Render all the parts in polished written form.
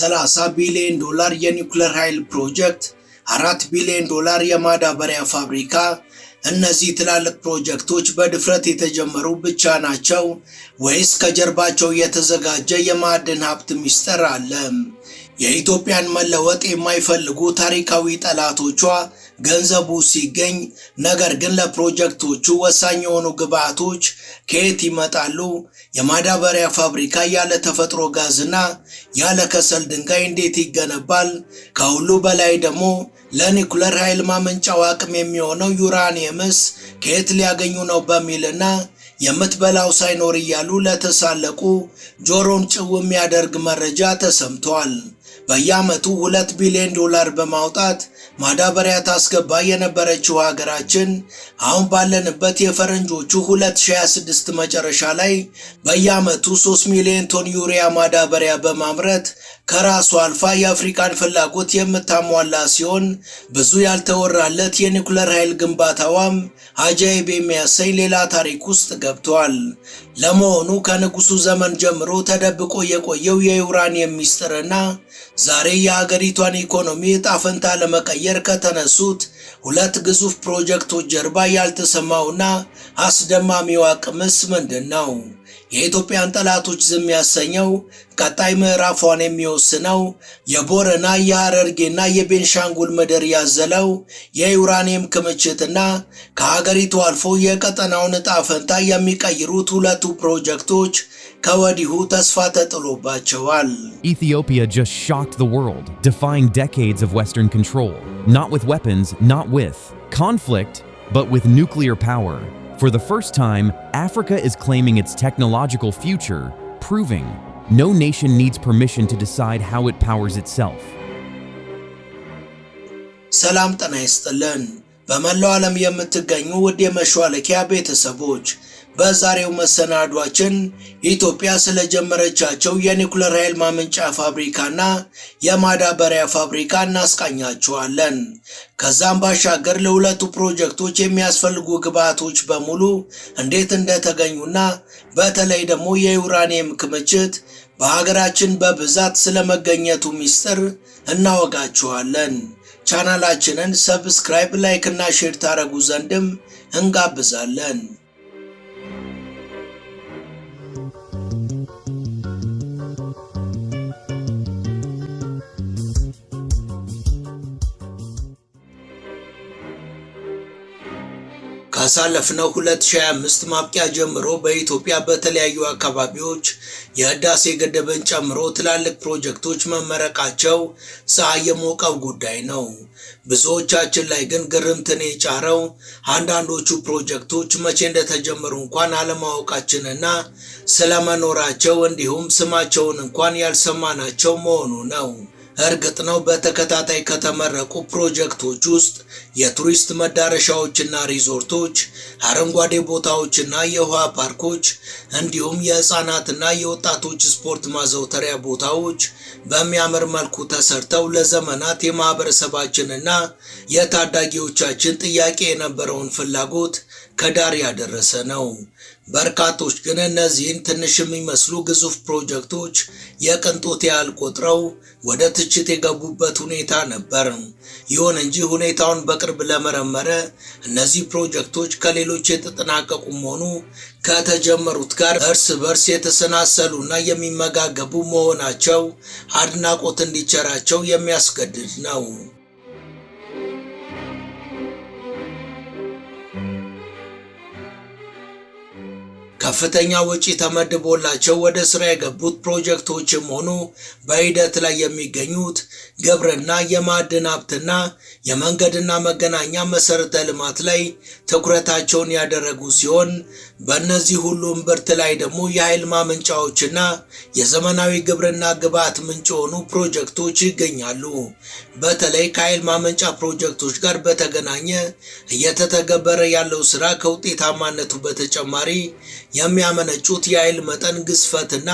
$30 ቢሊዮን የኒውክሌር ኃይል ፕሮጀክት፣ $4 ቢሊዮን የማዳበሪያ ፋብሪካ። እነዚህ ትላልቅ ፕሮጀክቶች በድፍረት የተጀመሩ ብቻ ናቸው ወይስ ከጀርባቸው የተዘጋጀ የማዕድን ሀብት ሚስጥር አለ? የኢትዮጵያን መለወጥ የማይፈልጉ ታሪካዊ ጠላቶቿ ገንዘቡ ሲገኝ፣ ነገር ግን ለፕሮጀክቶቹ ወሳኝ የሆኑ ግብዓቶች ከየት ይመጣሉ? የማዳበሪያ ፋብሪካ ያለ ተፈጥሮ ጋዝና ያለ ከሰል ድንጋይ እንዴት ይገነባል? ከሁሉ በላይ ደግሞ ለኒውክሌር ኃይል ማመንጫው አቅም የሚሆነው ዩራኒየምስ ከየት ሊያገኙ ነው በሚልና የምትበላው ሳይኖር እያሉ ለተሳለቁ ጆሮን ጭው የሚያደርግ መረጃ ተሰምቷል። በየዓመቱ $2 ቢሊዮን በማውጣት ማዳበሪያ ታስገባ የነበረችው ሀገራችን አሁን ባለንበት የፈረንጆቹ 2026 መጨረሻ ላይ በየዓመቱ 3 ሚሊዮን ቶን ዩሪያ ማዳበሪያ በማምረት ከራሷ አልፋ የአፍሪካን ፍላጎት የምታሟላ ሲሆን፣ ብዙ ያልተወራለት የኒውክሌር ኃይል ግንባታዋም አጃይብ የሚያሰኝ ሌላ ታሪክ ውስጥ ገብቷል። ለመሆኑ ከንጉሱ ዘመን ጀምሮ ተደብቆ የቆየው የዩራኒየም ሚስጥርና ዛሬ የሀገሪቷን ኢኮኖሚ ዕጣ ፈንታ ለመቀየር ከተነሱት ሁለት ግዙፍ ፕሮጀክቶች ጀርባ ያልተሰማውና አስደማሚው አቅምስ ምንድን ነው? የኢትዮጵያን ጠላቶች ዝም ያሰኘው፣ ቀጣይ ምዕራፏን የሚወስነው፣ የቦረና የሐረርጌና የቤንሻንጉል ምድር ያዘለው የዩራኒየም ክምችትና ከሀገሪቱ አልፎ የቀጠናውን ዕጣ ፈንታ የሚቀይሩት ሁለቱ ፕሮጀክቶች ከወዲሁ ተስፋ ተጥሎባቸዋል። Ethiopia just shocked the world, defying decades of Western control. Not with weapons, not with conflict, but with nuclear power. For the first time, Africa is claiming its technological future, proving no nation needs permission to decide how it powers itself. ሰላም ጤና ይስጥልን። በመላው ዓለም የምትገኙ ውድ የመሿለኪያ ቤተሰቦች፣ በዛሬው መሰናዷችን ኢትዮጵያ ስለጀመረቻቸው የኒውክሌር ኃይል ማመንጫ ፋብሪካና የማዳበሪያ ፋብሪካ እናስቃኛችኋለን። ከዛም ባሻገር ለሁለቱ ፕሮጀክቶች የሚያስፈልጉ ግብዓቶች በሙሉ እንዴት እንደተገኙና በተለይ ደግሞ የዩራኒየም ክምችት በሀገራችን በብዛት ስለመገኘቱ ሚስጥር እናወጋችኋለን። ቻናላችንን ሰብስክራይብ፣ ላይክ እና ሼር ታረጉ ዘንድም እንጋብዛለን። ካሳለፍነው 2025 ማብቂያ ጀምሮ በኢትዮጵያ በተለያዩ አካባቢዎች የህዳሴ ግድብን ጨምሮ ትላልቅ ፕሮጀክቶች መመረቃቸው ፀሐይ የሞቀው ጉዳይ ነው። ብዙዎቻችን ላይ ግን ግርምትን የጫረው አንዳንዶቹ ፕሮጀክቶች መቼ እንደተጀመሩ እንኳን አለማወቃችንና ስለመኖራቸው እንዲሁም ስማቸውን እንኳን ያልሰማናቸው መሆኑ ነው። እርግጥ ነው በተከታታይ ከተመረቁ ፕሮጀክቶች ውስጥ የቱሪስት መዳረሻዎችና ሪዞርቶች፣ አረንጓዴ ቦታዎችና የውሃ ፓርኮች እንዲሁም የህፃናትና የወጣቶች ስፖርት ማዘውተሪያ ቦታዎች በሚያምር መልኩ ተሰርተው ለዘመናት የማህበረሰባችንና የታዳጊዎቻችን ጥያቄ የነበረውን ፍላጎት ከዳር ያደረሰ ነው። በርካቶች ግን እነዚህን ትንሽ የሚመስሉ ግዙፍ ፕሮጀክቶች የቅንጦት ያህል ቆጥረው ወደ ትችት የገቡበት ሁኔታ ነበር። ይሁን እንጂ ሁኔታውን በቅርብ ለመረመረ እነዚህ ፕሮጀክቶች ከሌሎች የተጠናቀቁ መሆኑ ከተጀመሩት ጋር እርስ በርስ የተሰናሰሉና የሚመጋገቡ መሆናቸው አድናቆት እንዲቸራቸው የሚያስገድድ ነው። ከፍተኛ ወጪ ተመድቦላቸው ወደ ስራ የገቡት ፕሮጀክቶችም ሆኑ በሂደት ላይ የሚገኙት ግብርና፣ የማዕድን ሀብትና የመንገድና መገናኛ መሰረተ ልማት ላይ ትኩረታቸውን ያደረጉ ሲሆን፣ በእነዚህ ሁሉ እምብርት ላይ ደግሞ የኃይል ማመንጫዎችና የዘመናዊ ግብርና ግብዓት ምንጭ የሆኑ ፕሮጀክቶች ይገኛሉ። በተለይ ከኃይል ማመንጫ ፕሮጀክቶች ጋር በተገናኘ እየተተገበረ ያለው ስራ ከውጤታማነቱ በተጨማሪ የሚያመነጩት የኃይል መጠን ግዝፈትና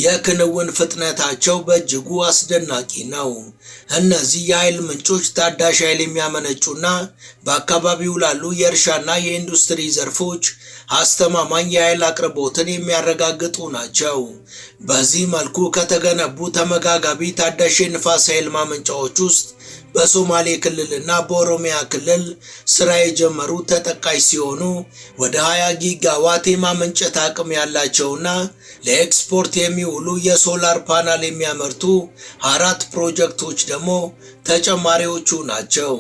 የክንውን ፍጥነታቸው በእጅጉ አስደናቂ ነው። እነዚህ የኃይል ምንጮች ታዳሽ ኃይል የሚያመነጩና በአካባቢው ላሉ የእርሻና የኢንዱስትሪ ዘርፎች አስተማማኝ የኃይል አቅርቦትን የሚያረጋግጡ ናቸው። በዚህ መልኩ ከተገነቡ ተመጋጋቢ ታዳሽ የንፋስ ኃይል ማመንጫዎች ውስጥ በሶማሌ ክልልና በኦሮሚያ ክልል ስራ የጀመሩ ተጠቃሽ ሲሆኑ ወደ 20 ጊጋዋት የማመንጨት አቅም ያላቸውና ለኤክስፖርት የሚውሉ የሶላር ፓናል የሚያመርቱ 4 ፕሮጀክቶች ደግሞ ተጨማሪዎቹ ናቸው።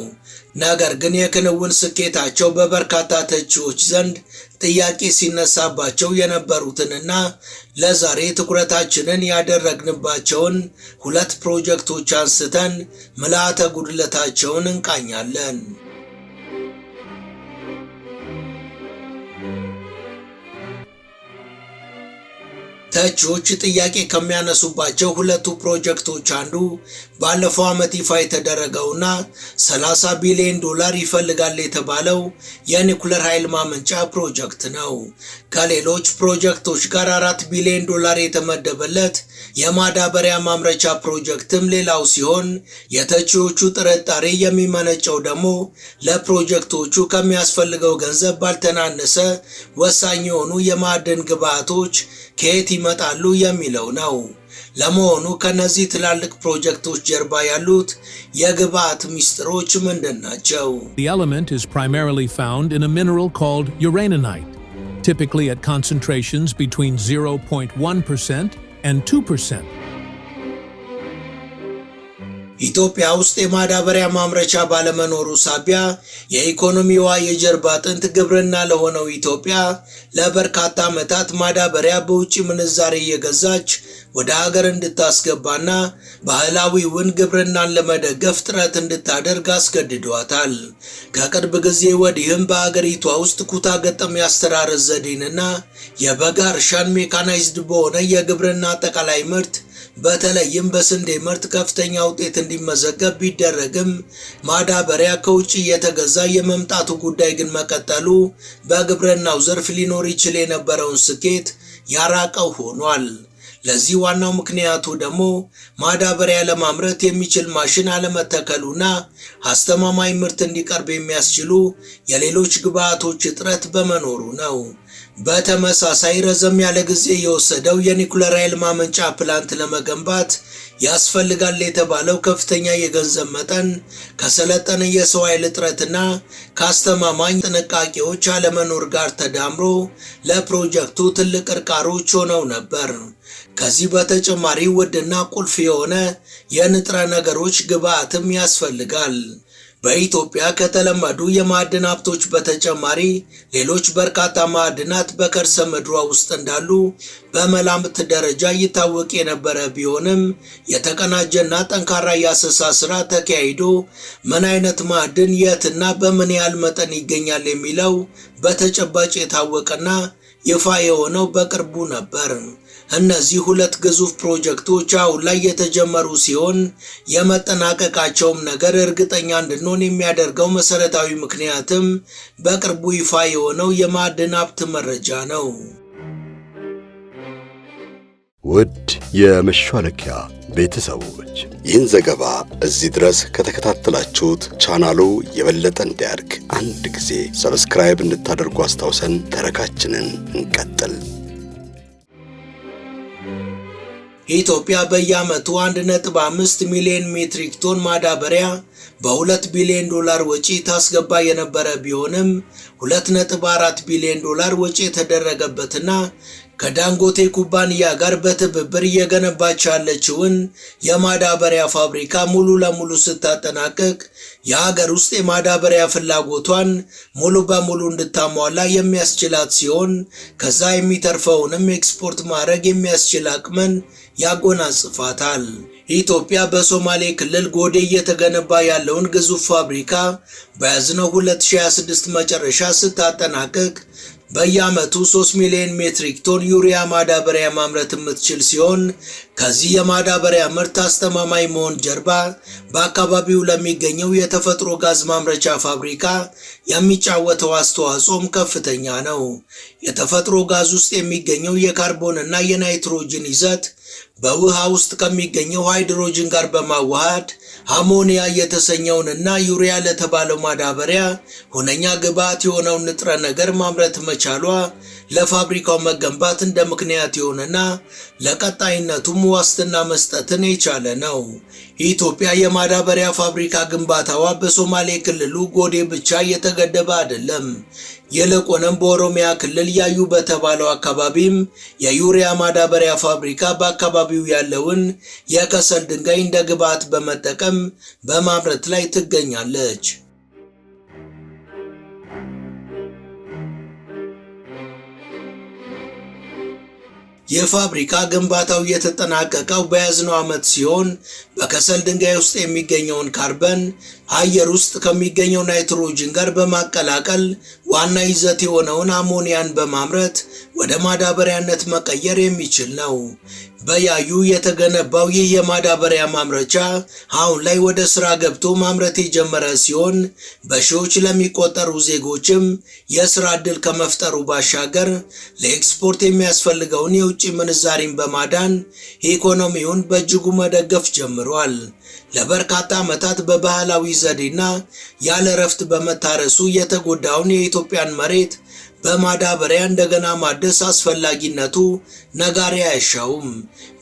ነገር ግን የክንውን ስኬታቸው በበርካታ ተቺዎች ዘንድ ጥያቄ ሲነሳባቸው የነበሩትንና ለዛሬ ትኩረታችንን ያደረግንባቸውን 2 ፕሮጀክቶች አንስተን ምልዓተ ጉድለታቸውን እንቃኛለን። ተቺዎች ጥያቄ ከሚያነሱባቸው 2 ፕሮጀክቶች አንዱ ባለፈው ዓመት ይፋ የተደረገውና 30 ቢሊዮን ዶላር ይፈልጋል የተባለው የኒኩለር ኃይል ማመንጫ ፕሮጀክት ነው። ከሌሎች ፕሮጀክቶች ጋር 4 ቢሊዮን ዶላር የተመደበለት የማዳበሪያ ማምረቻ ፕሮጀክትም ሌላው ሲሆን የተቺዎቹ ጥርጣሬ የሚመነጨው ደግሞ ለፕሮጀክቶቹ ከሚያስፈልገው ገንዘብ ባልተናነሰ ወሳኝ የሆኑ የማዕድን ግብዓቶች ከየት ይመጣሉ የሚለው ነው። ለመሆኑ ከነዚህ ትላልቅ ፕሮጀክቶች ጀርባ ያሉት የግብዓት ሚስጥሮች ምንድን ናቸው? The element is primarily found in a mineral called uraninite, typically at concentrations between 0.1% and 2%. ኢትዮጵያ ውስጥ የማዳበሪያ ማምረቻ ባለመኖሩ ሳቢያ የኢኮኖሚዋ የጀርባ አጥንት ግብርና ለሆነው ኢትዮጵያ ለበርካታ ዓመታት ማዳበሪያ በውጭ ምንዛሬ እየገዛች ወደ ሀገር እንድታስገባና ባህላዊውን ግብርናን ለመደገፍ ጥረት እንድታደርግ አስገድዷታል። ከቅርብ ጊዜ ወዲህም በአገሪቷ ውስጥ ኩታ ገጠም የአስተራረስ ዘዴንና የበጋ እርሻን ሜካናይዝድ በሆነ የግብርና አጠቃላይ ምርት በተለይም በስንዴ ምርት ከፍተኛ ውጤት እንዲመዘገብ ቢደረግም ማዳበሪያ ከውጭ እየተገዛ የመምጣቱ ጉዳይ ግን መቀጠሉ በግብርናው ዘርፍ ሊኖር ይችል የነበረውን ስኬት ያራቀው ሆኗል። ለዚህ ዋናው ምክንያቱ ደግሞ ማዳበሪያ ለማምረት የሚችል ማሽን አለመተከሉና አስተማማኝ ምርት እንዲቀርብ የሚያስችሉ የሌሎች ግብዓቶች እጥረት በመኖሩ ነው። በተመሳሳይ ረዘም ያለ ጊዜ የወሰደው የኒኩለር ኃይል ማመንጫ ፕላንት ለመገንባት ያስፈልጋል የተባለው ከፍተኛ የገንዘብ መጠን ከሰለጠነ የሰው ኃይል እጥረትና ከአስተማማኝ ጥንቃቄዎች አለመኖር ጋር ተዳምሮ ለፕሮጀክቱ ትልቅ እርቃሮች ሆነው ነበር። ከዚህ በተጨማሪ ውድና ቁልፍ የሆነ የንጥረ ነገሮች ግብዓትም ያስፈልጋል። በኢትዮጵያ ከተለመዱ የማዕድን ሀብቶች በተጨማሪ ሌሎች በርካታ ማዕድናት በከርሰ ምድሯ ውስጥ እንዳሉ በመላምት ደረጃ ይታወቅ የነበረ ቢሆንም የተቀናጀና ጠንካራ የአሰሳ ስራ ተካሂዶ ምን አይነት ማዕድን የትና በምን ያህል መጠን ይገኛል የሚለው በተጨባጭ የታወቀና ይፋ የሆነው በቅርቡ ነበር። እነዚህ 2 ግዙፍ ፕሮጀክቶች አሁን ላይ የተጀመሩ ሲሆን የመጠናቀቃቸውም ነገር እርግጠኛ እንድንሆን የሚያደርገው መሰረታዊ ምክንያትም በቅርቡ ይፋ የሆነው የማዕድን ሀብት መረጃ ነው። ውድ የመሿለኪያ ቤተሰቦች ይህን ዘገባ እዚህ ድረስ ከተከታተላችሁት ቻናሉ የበለጠ እንዲያድግ አንድ ጊዜ ሰብስክራይብ እንድታደርጉ አስታውሰን ተረካችንን እንቀጥል። ኢትዮጵያ በየዓመቱ 1.5 ሚሊዮን ሜትሪክ ቶን ማዳበሪያ በ2 ቢሊዮን ዶላር ወጪ ታስገባ የነበረ ቢሆንም 2.4 ቢሊዮን ዶላር ወጪ የተደረገበትና ከዳንጎቴ ኩባንያ ጋር በትብብር እየገነባች ያለችውን የማዳበሪያ ፋብሪካ ሙሉ ለሙሉ ስታጠናቀቅ የሀገር ውስጥ የማዳበሪያ ፍላጎቷን ሙሉ በሙሉ እንድታሟላ የሚያስችላት ሲሆን ከዛ የሚተርፈውንም ኤክስፖርት ማድረግ የሚያስችል አቅምን ያጎናጽፋታል። ኢትዮጵያ በሶማሌ ክልል ጎዴ እየተገነባ ያለውን ግዙፍ ፋብሪካ በያዝነው 2026 መጨረሻ ስታጠናቀቅ በየዓመቱ 3 ሚሊዮን ሜትሪክ ቶን ዩሪያ ማዳበሪያ ማምረት የምትችል ሲሆን ከዚህ የማዳበሪያ ምርት አስተማማኝ መሆን ጀርባ በአካባቢው ለሚገኘው የተፈጥሮ ጋዝ ማምረቻ ፋብሪካ የሚጫወተው አስተዋጽኦም ከፍተኛ ነው። የተፈጥሮ ጋዝ ውስጥ የሚገኘው የካርቦን እና የናይትሮጅን ይዘት በውሃ ውስጥ ከሚገኘው ሃይድሮጅን ጋር በማዋሃድ አሞኒያ የተሰኘውንና ዩሪያ ለተባለው ማዳበሪያ ሁነኛ ግብዓት የሆነውን ንጥረ ነገር ማምረት መቻሏ ለፋብሪካው መገንባት እንደ ምክንያት የሆነና ለቀጣይነቱም ዋስትና መስጠትን የቻለ ነው። ኢትዮጵያ የማዳበሪያ ፋብሪካ ግንባታዋ በሶማሌ ክልሉ ጎዴ ብቻ የተገደበ አይደለም። ይልቁንም በኦሮሚያ ክልል ያዩ በተባለው አካባቢም የዩሪያ ማዳበሪያ ፋብሪካ በአካባቢው ያለውን የከሰል ድንጋይ እንደ ግብዓት በመጠቀም በማምረት ላይ ትገኛለች። የፋብሪካ ግንባታው የተጠናቀቀው በያዝነው ዓመት ሲሆን በከሰል ድንጋይ ውስጥ የሚገኘውን ካርበን አየር ውስጥ ከሚገኘው ናይትሮጅን ጋር በማቀላቀል ዋና ይዘት የሆነውን አሞኒያን በማምረት ወደ ማዳበሪያነት መቀየር የሚችል ነው። በያዩ የተገነባው ይህ የማዳበሪያ ማምረቻ አሁን ላይ ወደ ስራ ገብቶ ማምረት የጀመረ ሲሆን በሺዎች ለሚቆጠሩ ዜጎችም የስራ ዕድል ከመፍጠሩ ባሻገር ለኤክስፖርት የሚያስፈልገውን የውጭ ምንዛሪን በማዳን ኢኮኖሚውን በእጅጉ መደገፍ ጀምሯል። ለበርካታ ዓመታት በባህላዊ ዘዴና ያለ እረፍት በመታረሱ የተጎዳውን የኢትዮጵያን መሬት በማዳበሪያ እንደገና ማደስ አስፈላጊነቱ ነጋሪ አይሻውም።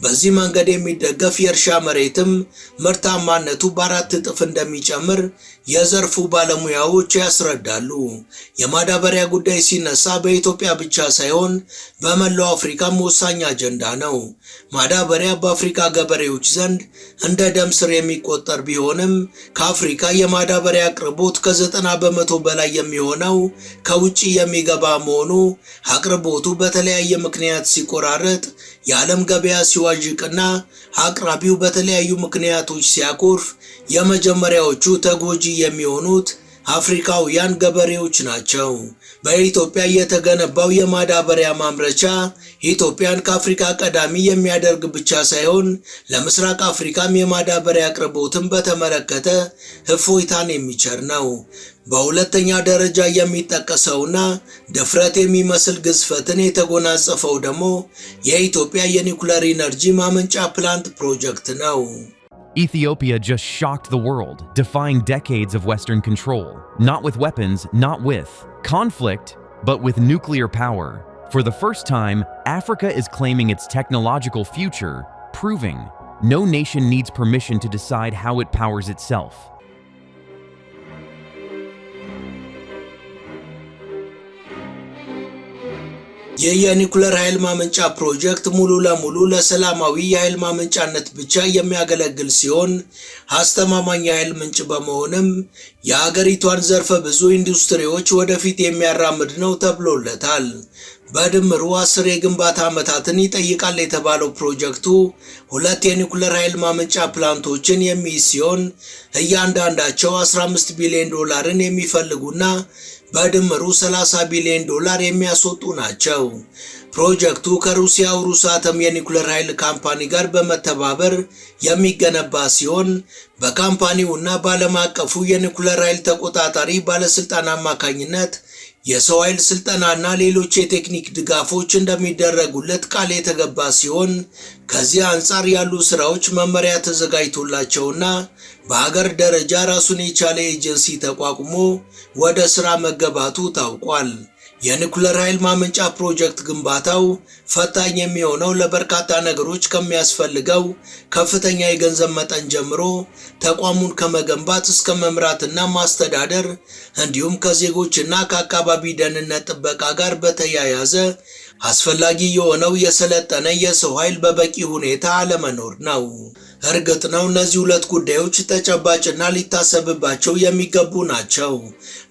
በዚህ መንገድ የሚደገፍ የእርሻ መሬትም ምርታማነቱ በ4 እጥፍ እንደሚጨምር የዘርፉ ባለሙያዎች ያስረዳሉ። የማዳበሪያ ጉዳይ ሲነሳ በኢትዮጵያ ብቻ ሳይሆን በመላው አፍሪካም ወሳኝ አጀንዳ ነው። ማዳበሪያ በአፍሪካ ገበሬዎች ዘንድ እንደ ደም ስር የሚቆጠር ቢሆንም ከአፍሪካ የማዳበሪያ አቅርቦት ከ90 በመቶ በላይ የሚሆነው ከውጭ የሚገባ መሆኑ አቅርቦቱ በተለያየ ምክንያት ሲቆራረጥ፣ የዓለም ገበያ ሲዋዥቅና አቅራቢው በተለያዩ ምክንያቶች ሲያኮርፍ የመጀመሪያዎቹ ተጎጂ የሚሆኑት አፍሪካውያን ገበሬዎች ናቸው። በኢትዮጵያ የተገነባው የማዳበሪያ ማምረቻ ኢትዮጵያን ከአፍሪካ ቀዳሚ የሚያደርግ ብቻ ሳይሆን ለምስራቅ አፍሪካም የማዳበሪያ አቅርቦትን በተመለከተ እፎይታን የሚቸር ነው። በሁለተኛ ደረጃ የሚጠቀሰውና ድፍረት የሚመስል ግዝፈትን የተጎናጸፈው ደግሞ የኢትዮጵያ የኒውክሌር ኢነርጂ ማመንጫ ፕላንት ፕሮጀክት ነው። Ethiopia just shocked the world, defying decades of Western control. Not with weapons, not with conflict, but with nuclear power. For the first time, Africa is claiming its technological future, proving no nation needs permission to decide how it powers itself. የኒውክሌር ኃይል ማመንጫ ፕሮጀክት ሙሉ ለሙሉ ለሰላማዊ የኃይል ማመንጫነት ብቻ የሚያገለግል ሲሆን አስተማማኝ የኃይል ምንጭ በመሆንም የሀገሪቷን ዘርፈ ብዙ ኢንዱስትሪዎች ወደፊት የሚያራምድ ነው ተብሎለታል። በድምሩ 10 የግንባታ ዓመታትን ይጠይቃል የተባለው ፕሮጀክቱ 2 የኒውክሌር ኃይል ማመንጫ ፕላንቶችን የሚይዝ ሲሆን እያንዳንዳቸው 15 ቢሊዮን ዶላርን የሚፈልጉና በድምሩ 30 ቢሊዮን ዶላር የሚያስወጡ ናቸው። ፕሮጀክቱ ከሩሲያው ሩሳተም የኒውክሌር ኃይል ካምፓኒ ጋር በመተባበር የሚገነባ ሲሆን በካምፓኒውና በዓለም አቀፉ የኒውክሌር ኃይል ተቆጣጣሪ ባለስልጣን አማካኝነት የሰው ኃይል ስልጠናና ሌሎች የቴክኒክ ድጋፎች እንደሚደረጉለት ቃል የተገባ ሲሆን ከዚህ አንጻር ያሉ ስራዎች መመሪያ ተዘጋጅቶላቸውና በሀገር ደረጃ ራሱን የቻለ ኤጀንሲ ተቋቁሞ ወደ ስራ መገባቱ ታውቋል። የኒውክሌር ኃይል ማመንጫ ፕሮጀክት ግንባታው ፈታኝ የሚሆነው ለበርካታ ነገሮች ከሚያስፈልገው ከፍተኛ የገንዘብ መጠን ጀምሮ ተቋሙን ከመገንባት እስከ መምራትና ማስተዳደር እንዲሁም ከዜጎችና ከአካባቢ ደህንነት ጥበቃ ጋር በተያያዘ አስፈላጊ የሆነው የሰለጠነ የሰው ኃይል በበቂ ሁኔታ አለመኖር ነው። እርግጥ ነው እነዚህ ሁለት ጉዳዮች ተጨባጭና ሊታሰብባቸው የሚገቡ ናቸው።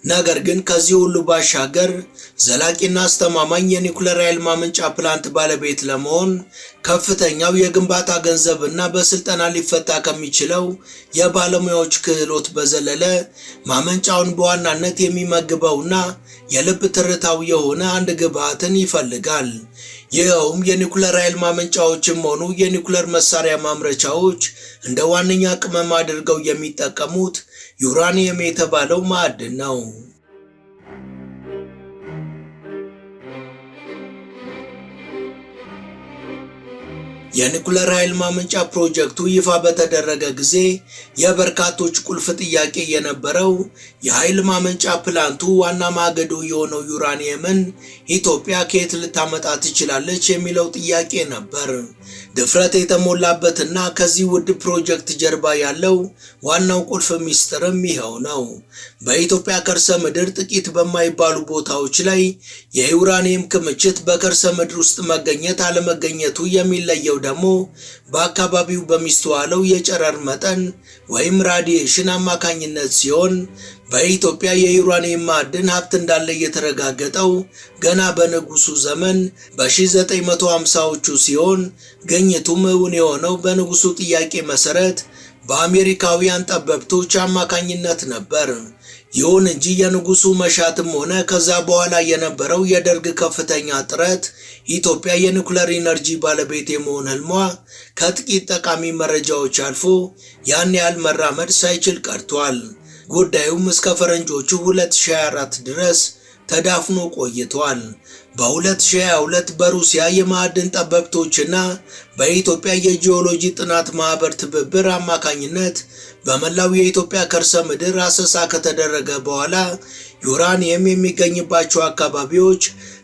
ነገር ግን ከዚህ ሁሉ ባሻገር ዘላቂና አስተማማኝ የኒኩለር ኃይል ማመንጫ ፕላንት ባለቤት ለመሆን ከፍተኛው የግንባታ ገንዘብና በስልጠና ሊፈታ ከሚችለው የባለሙያዎች ክህሎት በዘለለ ማመንጫውን በዋናነት የሚመግበውና የልብ ትርታው የሆነ አንድ ግብዓትን ይፈልጋል። ይኸውም የኒኩለር ኃይል ማመንጫዎችም ሆኑ የኒኩለር መሳሪያ ማምረቻዎች እንደ ዋነኛ ቅመም አድርገው የሚጠቀሙት ዩራኒየም የተባለው ማዕድን ነው። የኒኩለር ኃይል ማመንጫ ፕሮጀክቱ ይፋ በተደረገ ጊዜ የበርካቶች ቁልፍ ጥያቄ የነበረው የኃይል ማመንጫ ፕላንቱ ዋና ማገዶ የሆነው ዩራኒየምን ኢትዮጵያ ከየት ልታመጣ ትችላለች የሚለው ጥያቄ ነበር። ድፍረት የተሞላበትና ከዚህ ውድ ፕሮጀክት ጀርባ ያለው ዋናው ቁልፍ ሚስጥርም ይኸው ነው። በኢትዮጵያ ከርሰ ምድር ጥቂት በማይባሉ ቦታዎች ላይ የዩራኒየም ክምችት በከርሰ ምድር ውስጥ መገኘት አለመገኘቱ የሚለየው ደግሞ በአካባቢው በሚስተዋለው የጨረር መጠን ወይም ራዲዬሽን አማካኝነት ሲሆን በኢትዮጵያ የዩራኒየም ማዕድን ሀብት እንዳለ የተረጋገጠው ገና በንጉሱ ዘመን በ1950ዎቹ ሲሆን ግኝቱም እውን የሆነው በንጉሱ ጥያቄ መሰረት በአሜሪካውያን ጠበብቶች አማካኝነት ነበር። ይሁን እንጂ የንጉሱ መሻትም ሆነ ከዛ በኋላ የነበረው የደርግ ከፍተኛ ጥረት ኢትዮጵያ የኒኩለር ኢነርጂ ባለቤት የመሆን ህልሟ ከጥቂት ጠቃሚ መረጃዎች አልፎ ያን ያህል መራመድ ሳይችል ቀርቷል። ጉዳዩም እስከ ፈረንጆቹ 2024 ድረስ ተዳፍኖ ቆይቷል። በ2022 በሩሲያ የማዕድን ጠበብቶችና በኢትዮጵያ የጂኦሎጂ ጥናት ማህበር ትብብር አማካኝነት በመላው የኢትዮጵያ ከርሰ ምድር አሰሳ ከተደረገ በኋላ ዩራኒየም የሚገኝባቸው አካባቢዎች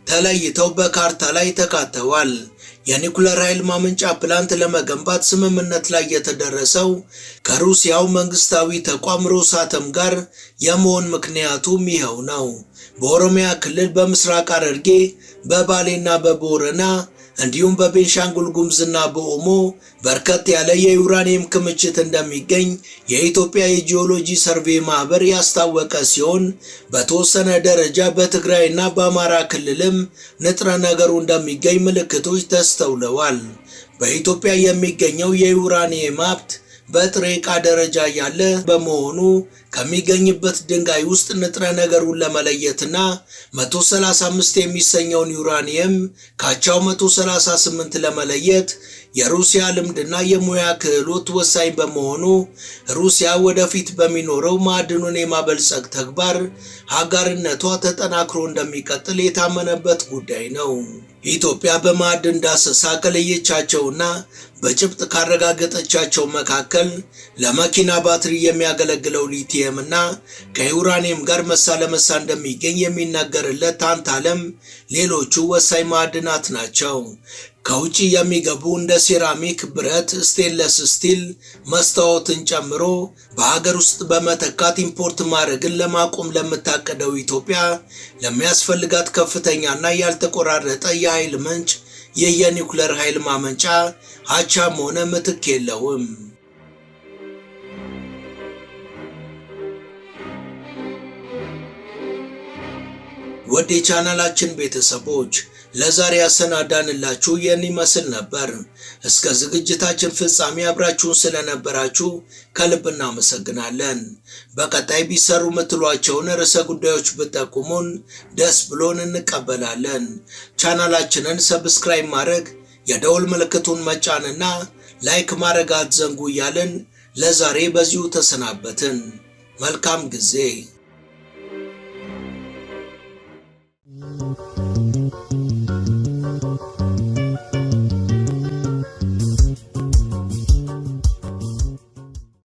ተለይተው በካርታ ላይ ተካተዋል። የኒኩለር ኃይል ማመንጫ ፕላንት ለመገንባት ስምምነት ላይ የተደረሰው ከሩሲያው መንግስታዊ ተቋም ሮሳተም ጋር የመሆን ምክንያቱም ይኸው ነው። በኦሮሚያ ክልል በምስራቅ ሐረርጌ በባሌና በቦረና እንዲሁም በቤንሻንጉል ጉሙዝና በኦሞ በርከት ያለ የዩራኒየም ክምችት እንደሚገኝ የኢትዮጵያ የጂኦሎጂ ሰርቬይ ማህበር ያስታወቀ ሲሆን በተወሰነ ደረጃ በትግራይና በአማራ ክልልም ንጥረ ነገሩ እንደሚገኝ ምልክቶች ተስተውለዋል። በኢትዮጵያ የሚገኘው የዩራኒየም ሀብት በጥሬ ዕቃ ደረጃ ያለ በመሆኑ ከሚገኝበት ድንጋይ ውስጥ ንጥረ ነገሩን ለመለየትና 135 የሚሰኘውን ዩራኒየም ካቻው 138 ለመለየት የሩሲያ ልምድና የሙያ ክህሎት ወሳኝ በመሆኑ ሩሲያ ወደፊት በሚኖረው ማዕድኑን የማበልጸግ ተግባር አጋርነቷ ተጠናክሮ እንደሚቀጥል የታመነበት ጉዳይ ነው። ኢትዮጵያ በማዕድን ዳሰሳ ከለየቻቸውና በጭብጥ ካረጋገጠቻቸው መካከል ለመኪና ባትሪ የሚያገለግለው ሊቲየም እና ከዩራኒየም ጋር መሳ ለመሳ እንደሚገኝ የሚነገርለት ታንታለም ሌሎቹ ወሳኝ ማዕድናት ናቸው። ከውጪ የሚገቡ እንደ ሴራሚክ፣ ብረት፣ ስቴንለስ ስቲል፣ መስታወትን ጨምሮ በሀገር ውስጥ በመተካት ኢምፖርት ማድረግን ለማቆም ለምታቀደው ኢትዮጵያ ለሚያስፈልጋት ከፍተኛና ያልተቆራረጠ የኃይል ምንጭ ይህ የኒኩለር ኃይል ማመንጫ አቻም ሆነ ምትክ የለውም። ወደ ቻናላችን ቤተሰቦች ለዛሬ ያሰናዳንላችሁ ይህን ይመስል ነበር። እስከ ዝግጅታችን ፍጻሜ አብራችሁን ስለነበራችሁ ከልብ እናመሰግናለን። በቀጣይ ቢሰሩ የምትሏቸውን ርዕሰ ጉዳዮች ብትጠቁሙን ደስ ብሎን እንቀበላለን። ቻናላችንን ሰብስክራይብ ማድረግ፣ የደወል ምልክቱን መጫንና ላይክ ማድረግ አትዘንጉ እያልን ለዛሬ በዚሁ ተሰናበትን። መልካም ጊዜ።